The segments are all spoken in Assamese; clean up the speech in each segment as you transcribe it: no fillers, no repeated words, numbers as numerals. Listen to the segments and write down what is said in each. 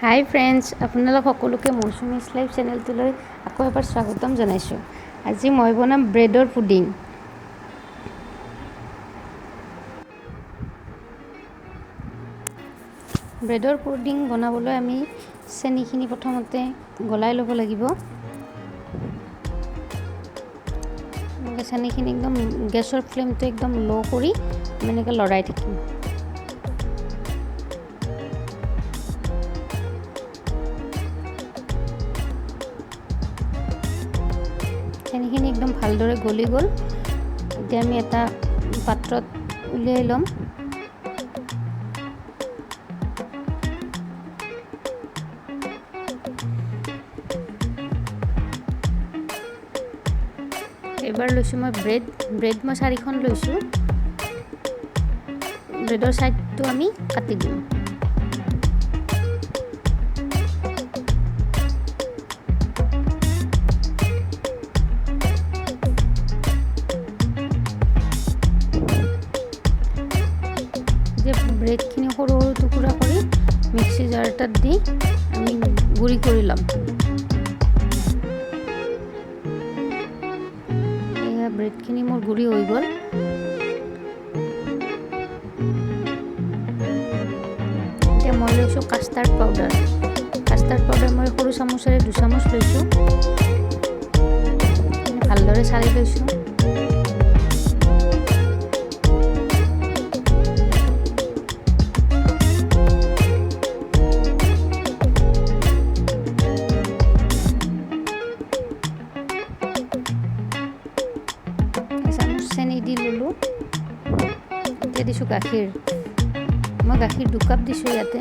হাই ফ্ৰেণ্ডছ, আপোনালোক সকলোকে মৌচুমীজ লাইফ চেনেলটোলৈ আকৌ এবাৰ স্বাগতম জনাইছোঁ। আজি মই বনাম ব্ৰেডৰ পুডিং। ব্ৰেডৰ পুডিং বনাবলৈ আমি চেনিখিনি প্ৰথমতে গলাই ল'ব লাগিব। এনেকৈ চেনিখিনি একদম গেছৰ ফ্লেমটো একদম ল' কৰি আমি এনেকৈ লৰাই থাকিম। চেনিখিনি একদম ভালদৰে গলি গ'ল। এতিয়া আমি এটা পাত্ৰত উলিয়াই ল'ম। এইবাৰ লৈছোঁ মই ব্ৰেড মই 4খন লৈছোঁ। ব্ৰেডৰ ছাইডটো আমি কাটি দিম। ব্ৰেডখিনি সৰু সৰু টুকুৰা কৰি মিক্সি জাৰ এটাত দি আমি গুড়ি কৰি ল'ম। এয়া ব্ৰেডখিনি মোৰ গুড়ি হৈ গ'ল। এতিয়া মই লৈছোঁ কাষ্টাৰ্ড পাউডাৰ। মই সৰু চামুচেৰে 2 চামুচ লৈছোঁ। ভালদৰে চালি লৈছোঁ। চেনি দি ল'লোঁ। এতিয়া দিছোঁ গাখীৰ। মই গাখীৰ 2 কাপ দিছোঁ ইয়াতে।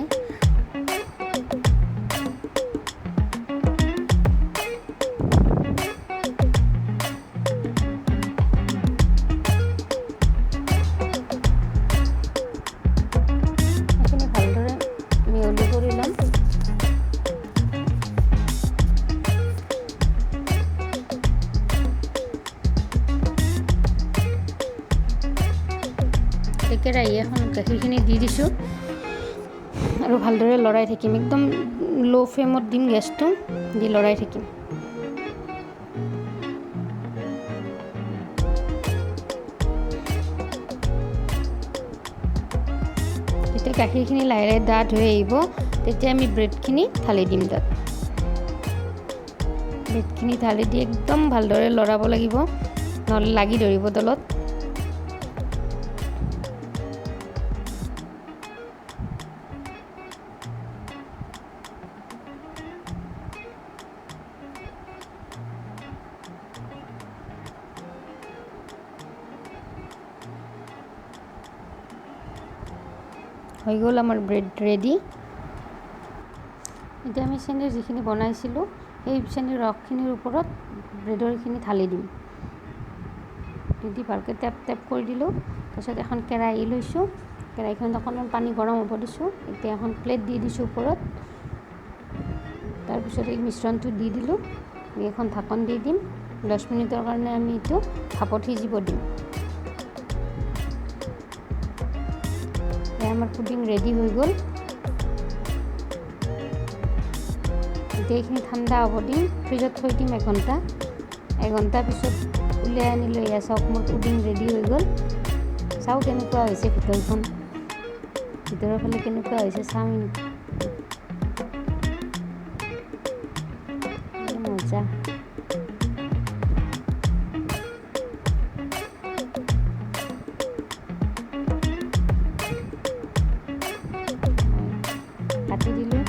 এইখিনি ভালদৰে মিহলি কৰি ল'ম। কেৰাহী এখন গাখীৰখিনি দি দিছোঁ আৰু ভালদৰে লৰাই থাকিম। একদম ল' ফ্লেমত দিম গেছটো, দি লৰাই থাকিম। যেতিয়া গাখীৰখিনি লাহে লাহে ডাঠ হৈ আহিব, তেতিয়া আমি ব্ৰেডখিনি ঢালি দিম তাত। ব্ৰেডখিনি ঢালি দি একদম ভালদৰে লৰাব লাগিব, নহ'লে লাগি ধৰিব তলত। হৈ গ'ল আমাৰ ব্ৰেড ৰেডি। এতিয়া আমি চেনিৰ যিখিনি বনাইছিলোঁ, সেই চেনিৰ ৰসখিনিৰ ওপৰত ব্ৰেডৰ এইখিনি ঢালি দিম। দি ভালকৈ টেপ কৰি দিলোঁ। তাৰপিছত এখন কেৰাহী লৈছোঁ। কেৰাহীখনত অকণমান পানী গৰম হ'ব দিছোঁ। এতিয়া এখন প্লেট দি দিছোঁ ওপৰত। তাৰপিছত এই মিশ্ৰণটো দি দিলোঁ। এখন ঢাকন দি দিম। 10 মিনিটৰ কাৰণে আমি এইটো ভাপত সিজিব দিম। আমাৰ পুডিং ৰেডি হৈ গ'ল। এতিয়া এইখিনি ঠাণ্ডা হ'ব দিম, ফ্ৰিজত থৈ দিম এঘণ্টা পিছত উলিয়াই আনিলোঁ। এয়া চাওক, মোৰ পুডিং ৰেডি হৈ গ'ল। চাওক কেনেকুৱা হৈছে ভিতৰৰ ফালে কেনেকুৱা হৈছে চাওমিন। মজা। কাটি দিলোঁ।